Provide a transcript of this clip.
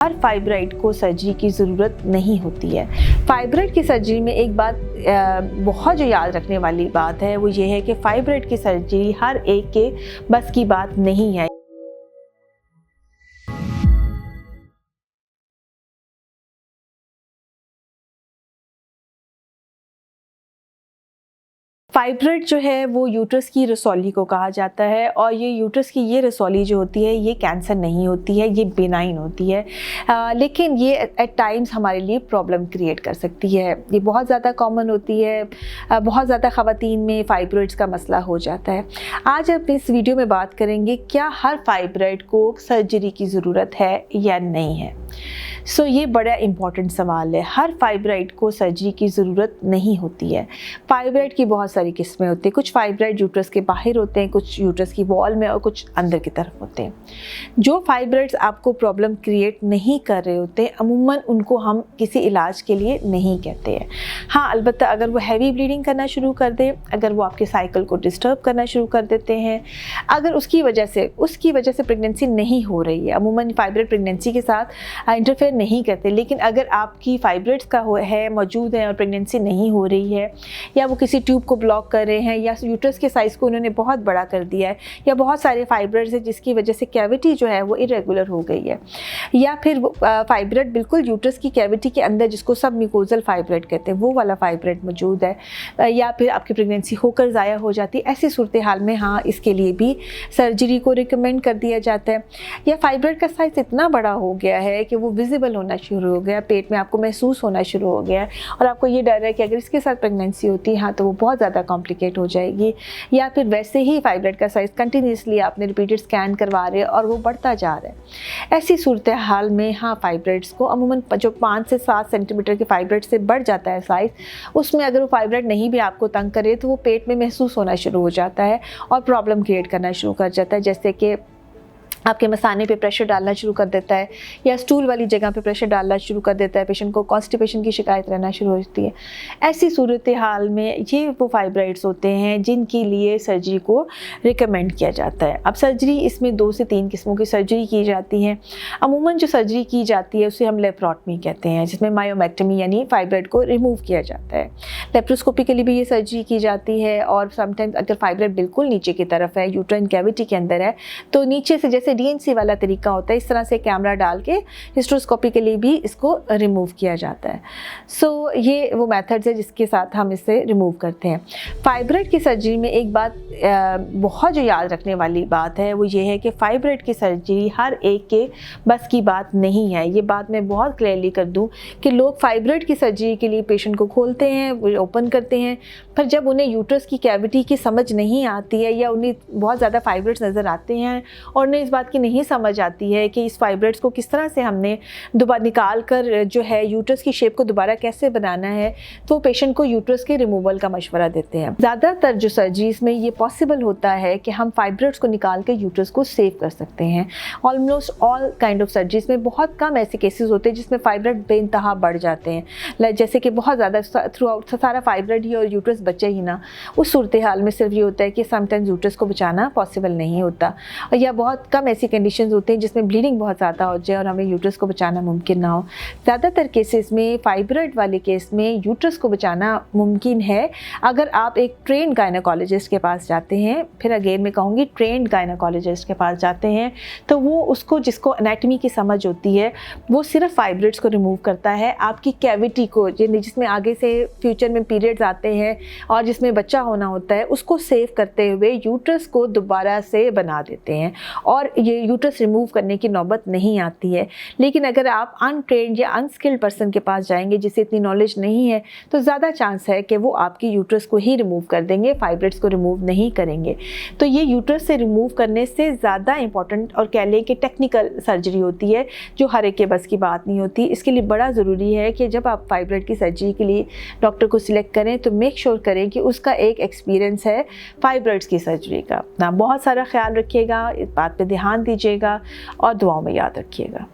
हर fibroid को surgery की ज़रूरत नहीं होती है। फाइब्राइड की सर्जरी में एक बात बहुत जो याद रखने वाली बात है वो ये है कि फाइब्राइड की सर्जरी हर एक के बस की बात नहीं है। फाइब्राइड जो है वो यूट्रस की रसौली को कहा जाता है और ये यूट्रस की ये रसौली जो होती है ये कैंसर नहीं होती है, ये बेनाइन होती है। लेकिन ये एट टाइम्स हमारे लिए प्रॉब्लम क्रिएट कर सकती है। ये बहुत ज़्यादा कॉमन होती है, बहुत ज़्यादा ख़वातीन में फाइब्राइड्स का मसला हो जाता है। आज अपने इस वीडियो में बात करेंगे क्या हर फाइब्राइड को सर्जरी की ज़रूरत है या नहीं है। ये बड़ा इम्पॉर्टेंट सवाल है। हर फाइब्राइड को सर्जरी की ज़रूरत नहीं होती है। फाइब्राइड की बहुत सारी किस्में होती हैं। कुछ फाइब्राइड यूट्रस के बाहर होते हैं, कुछ यूट्रस की वॉल में और कुछ अंदर की तरफ होते हैं। जो फाइब्राइड्स आपको प्रॉब्लम क्रिएट नहीं कर रहे होते अमूमन उनको हम किसी इलाज के लिए नहीं कहते हैं। हाँ, अलबत्ता अगर वो हैवी ब्लीडिंग करना शुरू कर दे, अगर वो आपके साइकिल को डिस्टर्ब करना शुरू कर देते हैं, अगर उसकी वजह से प्रेगनेंसी नहीं हो रही है, अमूमन फाइब्राइड प्रेगनेंसी के साथ इंटरफेयर नहीं करते। लेकिन अगर आपकी फाइब्राइड्स का मौजूद है और प्रेगनेंसी नहीं हो रही है, या वो किसी ट्यूब को ब्लॉक कर रहे हैं, या यूट्रस के साइज़ को उन्होंने बहुत बड़ा कर दिया है, या बहुत सारे फाइब्राइड्स है जिसकी वजह से कैविटी जो है वो इरेगुलर हो गई है, या फिर फाइब्राइड बिल्कुल यूट्रस की कैविटी के अंदर जिसको सब म्यूकोजल फाइब्राइड कहते हैं वो वाला फाइब्राइड मौजूद है, या फिर आपकी प्रेगनेंसी होकर ज़ाया हो जाती है, ऐसी सूरत हाल में हाँ इसके लिए भी सर्जरी को रिकमेंड कर दिया जाता है। या फाइब्राइड का साइज़ इतना बड़ा हो गया है कि वो विजिबल होना शुरू हो गया, पेट में आपको महसूस होना शुरू हो गया और आपको ये डर है कि अगर इसके साथ प्रेगनेंसी होती है हाँ तो वो बहुत ज़्यादा कॉम्प्लिकेट हो जाएगी, या फिर वैसे ही फाइब्राइड का साइज़ कंटिन्यूसली आपने रिपीटेड स्कैन करवा रहे और वो बढ़ता जा रहा है। ऐसी सूरत हाल में हाँ फाइब्राइड्स को अमूमन जो 5 से 7 सेंटीमीटर के फाइब्राइड से बढ़ जाता है साइज़, उसमें अगर वो फाइब्राइड नहीं भी आपको तंग करे तो वो पेट में महसूस होना शुरू हो जाता है और प्रॉब्लम क्रिएट करना शुरू कर जाता है, जैसे कि आपके मसाने पे प्रेशर डालना शुरू कर देता है, या स्टूल वाली जगह पे प्रेशर डालना शुरू कर देता है, पेशेंट को कॉन्स्टिपेशन की शिकायत रहना शुरू हो जाती है। ऐसी सूरत हाल में ये वो फाइब्राइड्स होते हैं जिनके लिए सर्जरी को रिकमेंड किया जाता है। अब सर्जरी इसमें 2 से 3 किस्मों की सर्जरी की जाती हैं। अमूमन जो सर्जरी की जाती है उसे हम लेप्रोटमी कहते हैं, जिसमें मायोमेक्टमी यानी फाइब्राइड को रिमूव किया जाता है। लेप्रोस्कोपिकली भी ये सर्जरी की जाती है, और समटाइम्स अगर फाइब्राइड बिल्कुल नीचे की तरफ है, यूट्राइन कैविटी के अंदर है, तो नीचे से जैसे डीएनसी वाला तरीका होता है इस तरह से कैमरा डाल के हिस्ट्रोस्कोपी के लिए भी इसको रिमूव किया जाता है। ये वो मेथड्स है जिसके साथ हम इसे रिमूव करते हैं। फाइब्राइड की सर्जरी में एक बात बहुत जो याद रखने वाली बात है वो ये है कि फाइब्राइड की सर्जरी हर एक के बस की बात नहीं है। ये बात मैं बहुत क्लियरली कर दूं कि लोग फाइब्राइड की सर्जरी के लिए पेशेंट को खोलते हैं, वो ओपन करते हैं, फिर जब उन्हें यूट्रस की कैविटी की समझ नहीं आती है या उन्हें बहुत ज़्यादा फाइब्राइड्स नज़र आते हैं और उन्हें इस बात की नहीं समझ आती है कि इस फाइब्राइड्स को किस तरह से हमने दोबारा निकाल कर जो है यूट्रस की शेप को दोबारा कैसे बनाना है, तो पेशेंट को यूट्रस के रिमूवल का मशवरा देते हैं। ज़्यादातर जो सर्जरीज में ये पॉसिबल होता है कि हम फाइब्राइड्स को निकाल के यूट्रस को सेव कर सकते हैं। Almost all kind of surgeries में बहुत कम ऐसे केसेस होते हैं जिसमें फाइब्राइड बेइंतहा बढ़ जाते हैं, जैसे कि बहुत ज़्यादा थ्रू आउट सारा फाइब्राइड ही और यूट्रस बचे ही ना। उस सूरत हाल में सिर्फ ये होता है कि समटाइम्स यूट्रस को बचाना पॉसिबल नहीं होता, या बहुत कम ऐसी कंडीशंस होते हैं जिसमें ब्लीडिंग बहुत ज़्यादा हो जाए और हमें यूट्रस को बचाना मुमकिन ना हो। ज़्यादातर केसेस में फाइब्राइड वाले केस में यूट्रस को बचाना मुमकिन है अगर आप एक ट्रेंड गायनेकोलॉजिस्ट के पास जाते हैं। फिर अगेन मैं कहूँगी ट्रेंड गायनेकोलॉजिस्ट के पास जाते हैं तो वो उसको जिसको एनाटमी की समझ होती है वो सिर्फ फाइब्राइड्स को रिमूव करता है। आपकी कैविटी को जिसमें आगे से फ्यूचर में पीरियड्स आते हैं और जिसमें बच्चा होना होता है उसको सेव करते हुए यूट्रस को दोबारा से बना देते हैं और ये यूट्रस रिमूव करने की नौबत नहीं आती है। लेकिन अगर आप अनट्रेन्ड या अनस्किल्ड पर्सन के पास जाएंगे जिसे इतनी नॉलेज नहीं है तो ज़्यादा चांस है कि वो आपकी यूट्रस को ही रिमूव कर देंगे, फाइब्राइड्स को रिमूव नहीं करेंगे। तो ये यूट्रस से रिमूव करने से ज़्यादा इंपॉर्टेंट और कह लें कि टेक्निकल सर्जरी होती है जो हर एक के बस की बात नहीं होती। इसके लिए बड़ा ज़रूरी है कि जब आप फाइब्राइड की सर्जरी के लिए डॉक्टर को सिलेक्ट करें तो मेक श्योर करें कि उसका एक एक्सपीरियंस है फाइब्राइड्स की सर्जरी का। ना बहुत सारा ख्याल रखिएगा, इस बात पर ध्यान दीजिएगा और दुआओं में याद रखिएगा।